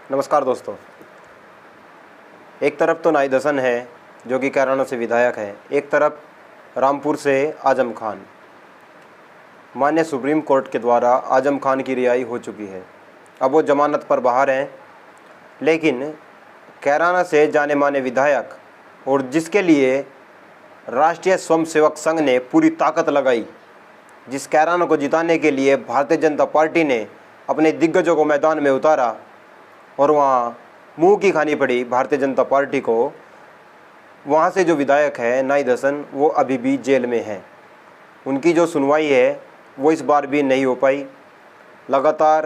नमस्कार दोस्तों। एक तरफ तो नाहिद हसन है जो कि कैराना से विधायक है, एक तरफ रामपुर से आजम खान। माननीय सुप्रीम कोर्ट के द्वारा आजम खान की रिहाई हो चुकी है, अब वो जमानत पर बाहर हैं। लेकिन कैराना से जाने माने विधायक और जिसके लिए राष्ट्रीय स्वयंसेवक संघ ने पूरी ताकत लगाई, जिस कैराना को जिताने के लिए भारतीय जनता पार्टी ने अपने दिग्गजों को मैदान में उतारा और वहाँ मुंह की खानी पड़ी भारतीय जनता पार्टी को, वहाँ से जो विधायक है नाहिद हसन वो अभी भी जेल में है। उनकी जो सुनवाई है वो इस बार भी नहीं हो पाई। लगातार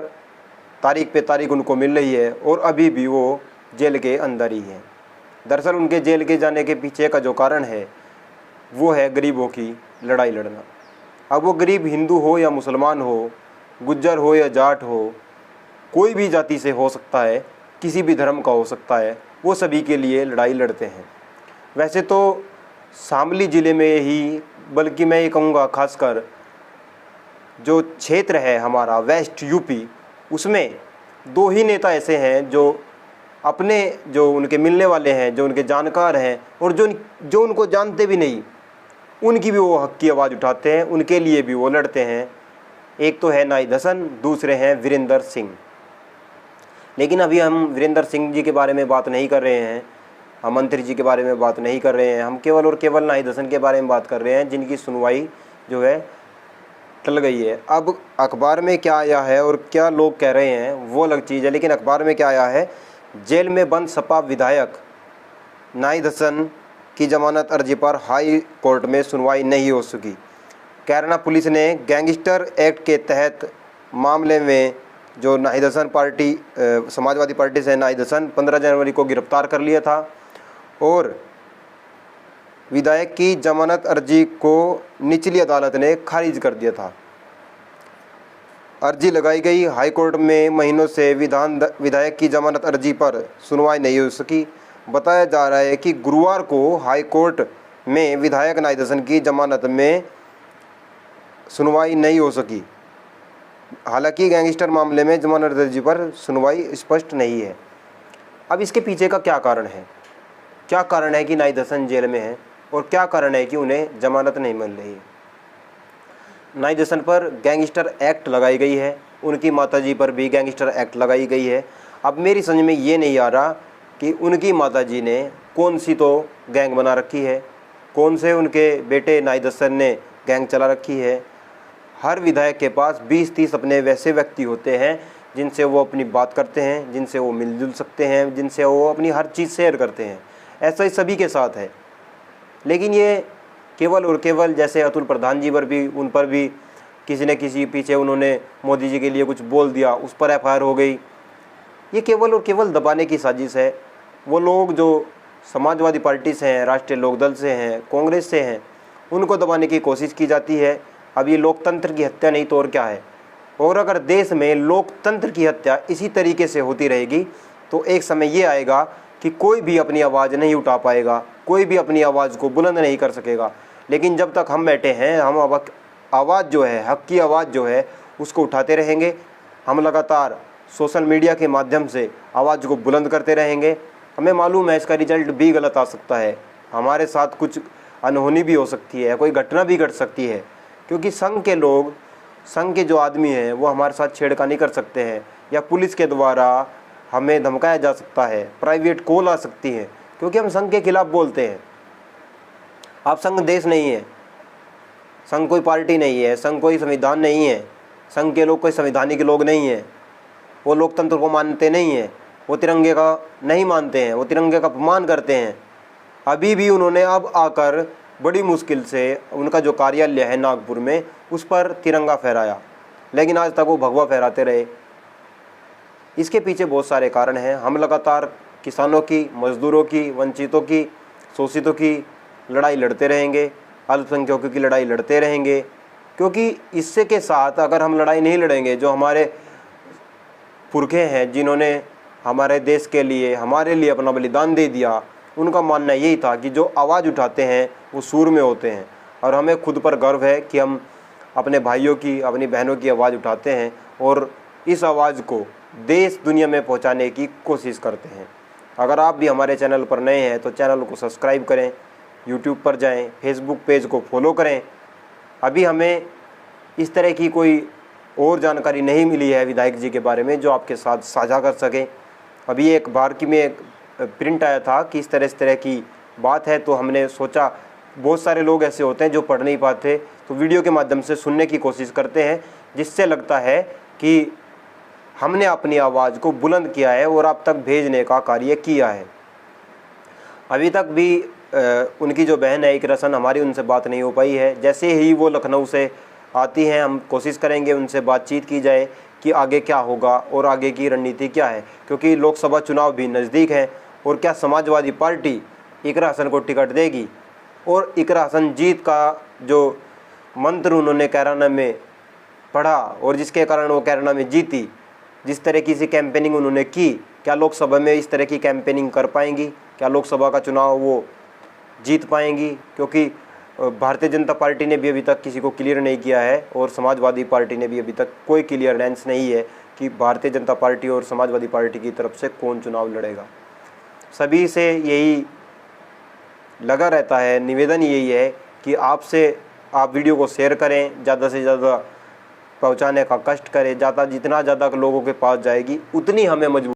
तारीख पे तारीख उनको मिल रही है और अभी भी वो जेल के अंदर ही है। दरअसल उनके जेल के जाने के पीछे का जो कारण है वो है गरीबों की लड़ाई लड़ना। अब वो गरीब हिंदू हो या मुसलमान हो, गुज्जर हो या जाट हो, कोई भी जाति से हो सकता है, किसी भी धर्म का हो सकता है, वो सभी के लिए लड़ाई लड़ते हैं। वैसे तो शामली ज़िले में ही, बल्कि मैं ये कहूँगा खासकर जो क्षेत्र है हमारा वेस्ट यूपी, उसमें दो ही नेता ऐसे हैं जो अपने जो उनके मिलने वाले हैं, जो उनके जानकार हैं और जो उनको जानते भी नहीं, उनकी भी वो हक की आवाज़ उठाते हैं, उनके लिए भी वो लड़ते हैं। एक तो है नाहिद हसन, दूसरे हैं वीरेंद्र सिंह। लेकिन अभी हम वीरेंद्र सिंह जी के बारे में बात नहीं कर रहे हैं, हम मंत्री जी के बारे में बात नहीं कर रहे हैं, हम केवल और केवल नाहिद हसन के बारे में बात कर रहे हैं, जिनकी सुनवाई जो है टल गई है। अब अखबार में क्या आया है और क्या लोग कह रहे हैं वो अलग चीज़ है, लेकिन अखबार में क्या आया है, जेल में बंद सपा विधायक नाहिद हसन की जमानत अर्जी पर हाई कोर्ट में सुनवाई नहीं हो सकी। कैराना पुलिस ने गैंगस्टर एक्ट के तहत मामले में जो नाहिद हसन पार्टी समाजवादी पार्टी से नाहिद हसन 15 जनवरी को गिरफ्तार कर लिया था और विधायक की जमानत अर्जी को निचली अदालत ने खारिज कर दिया था। अर्जी लगाई गई हाई कोर्ट में महीनों से विधायक की जमानत अर्जी पर सुनवाई नहीं हो सकी। बताया जा रहा है कि गुरुवार को हाई कोर्ट में विधायक नाहिद हसन की जमानत में सुनवाई नहीं हो सकी। हालांकि गैंगस्टर मामले में जमानत अर्जी पर सुनवाई स्पष्ट नहीं है। अब इसके पीछे का क्या कारण है? क्या कारण है कि नाहिद हसन जेल में है और क्या कारण है कि उन्हें जमानत नहीं मिल रही है? नाहिद हसन पर गैंगस्टर एक्ट लगाई गई है, उनकी माताजी पर भी गैंगस्टर एक्ट लगाई गई है। अब मेरी समझ में ये नहीं आ रहा कि उनकी माताजी ने कौन सी तो गैंग बना रखी है, कौन से उनके बेटे नाहिद हसन ने गैंग चला रखी है। हर विधायक के पास 20-30 अपने वैसे व्यक्ति होते हैं जिनसे वो अपनी बात करते हैं, जिनसे वो मिलजुल सकते हैं, जिनसे वो अपनी हर चीज़ शेयर करते हैं। ऐसा ही सभी के साथ है। लेकिन ये केवल और केवल जैसे अतुल प्रधान जी पर भी, उन पर भी किसी न किसी पीछे उन्होंने मोदी जी के लिए कुछ बोल दिया, उस पर FIR हो गई। ये केवल और केवल दबाने की साजिश है। वो लोग जो समाजवादी पार्टी से हैं, राष्ट्रीय लोकदल से हैं, कांग्रेस से हैं, उनको दबाने की कोशिश की जाती है। अब ये लोकतंत्र की हत्या नहीं तो और क्या है। और अगर देश में लोकतंत्र की हत्या इसी तरीके से होती रहेगी तो एक समय ये आएगा कि कोई भी अपनी आवाज़ नहीं उठा पाएगा, कोई भी अपनी आवाज़ को बुलंद नहीं कर सकेगा। लेकिन जब तक हम बैठे हैं, हम आवाज़ जो है, हक की आवाज़ जो है, उसको उठाते रहेंगे। हम लगातार सोशल मीडिया के माध्यम से आवाज़ को बुलंद करते रहेंगे। हमें मालूम है इसका रिजल्ट भी गलत आ सकता है, हमारे साथ कुछ अनहोनी भी हो सकती है, कोई घटना भी घट सकती है, क्योंकि संघ के लोग, संघ के जो आदमी हैं वो हमारे साथ छेड़खानी कर सकते हैं, या पुलिस के द्वारा हमें धमकाया जा सकता है, प्राइवेट कॉल आ सकती है, क्योंकि हम संघ के खिलाफ बोलते हैं। आप संघ देश नहीं है, संघ कोई पार्टी नहीं है, संघ कोई संविधान नहीं है, संघ के लोग कोई संवैधानिक लोग नहीं हैं, वो लोकतंत्र को मानते नहीं हैं, वो तिरंगे का नहीं मानते हैं, वो तिरंगे का अपमान करते हैं। अभी भी उन्होंने अब आकर बड़ी मुश्किल से उनका जो कार्यालय है नागपुर में, उस पर तिरंगा फहराया, लेकिन आज तक वो भगवा फहराते रहे। इसके पीछे बहुत सारे कारण हैं। हम लगातार किसानों की, मजदूरों की, वंचितों की, शोषितों की लड़ाई लड़ते रहेंगे, अल्पसंख्यकों की लड़ाई लड़ते रहेंगे, क्योंकि इससे के साथ अगर हम लड़ाई नहीं लड़ेंगे, जो हमारे पुरखे हैं जिन्होंने हमारे देश के लिए, हमारे लिए अपना बलिदान दे दिया, उनका मानना यही था कि जो आवाज़ उठाते हैं वो सूर में होते हैं। और हमें खुद पर गर्व है कि हम अपने भाइयों की, अपनी बहनों की आवाज़ उठाते हैं और इस आवाज़ को देश दुनिया में पहुंचाने की कोशिश करते हैं। अगर आप भी हमारे चैनल पर नए हैं तो चैनल को सब्सक्राइब करें, यूट्यूब पर जाएं, फेसबुक पेज को फॉलो करें। अभी हमें इस तरह की कोई और जानकारी नहीं मिली है विधायक जी के बारे में जो आपके साथ साझा कर सकें। अभी एक बार की में एक प्रिंट आया था कि इस तरह की बात है, तो हमने सोचा बहुत सारे लोग ऐसे होते हैं जो पढ़ नहीं पाते, तो वीडियो के माध्यम से सुनने की कोशिश करते हैं, जिससे लगता है कि हमने अपनी आवाज़ को बुलंद किया है और आप तक भेजने का कार्य किया है। अभी तक भी उनकी जो बहन है इकरासन, हमारी उनसे बात नहीं हो पाई है। जैसे ही वो लखनऊ से आती हैं हम कोशिश करेंगे उनसे बातचीत की जाए कि आगे क्या होगा और आगे की रणनीति क्या है, क्योंकि लोकसभा चुनाव भी नज़दीक है। और क्या समाजवादी पार्टी इकरा हसन को टिकट देगी? और इकरा हसन जीत का जो मंत्र उन्होंने कैराना में पढ़ा और जिसके कारण वो कैराना में जीती, जिस तरह की सी कैंपेनिंग उन्होंने की, क्या लोकसभा में इस तरह की कैंपेनिंग कर पाएंगी? क्या लोकसभा का चुनाव वो जीत पाएंगी? क्योंकि भारतीय जनता पार्टी ने भी अभी तक किसी को क्लियर नहीं किया है और समाजवादी पार्टी ने भी अभी तक कोई क्लियरेंस नहीं है कि भारतीय जनता पार्टी और समाजवादी पार्टी की तरफ से कौन चुनाव लड़ेगा। सभी से यही लगा रहता है, निवेदन यही है कि आप वीडियो को शेयर करें, ज़्यादा से ज़्यादा पहुंचाने का कष्ट करें। जितना ज़्यादा लोगों के पास जाएगी उतनी हमें मजबूत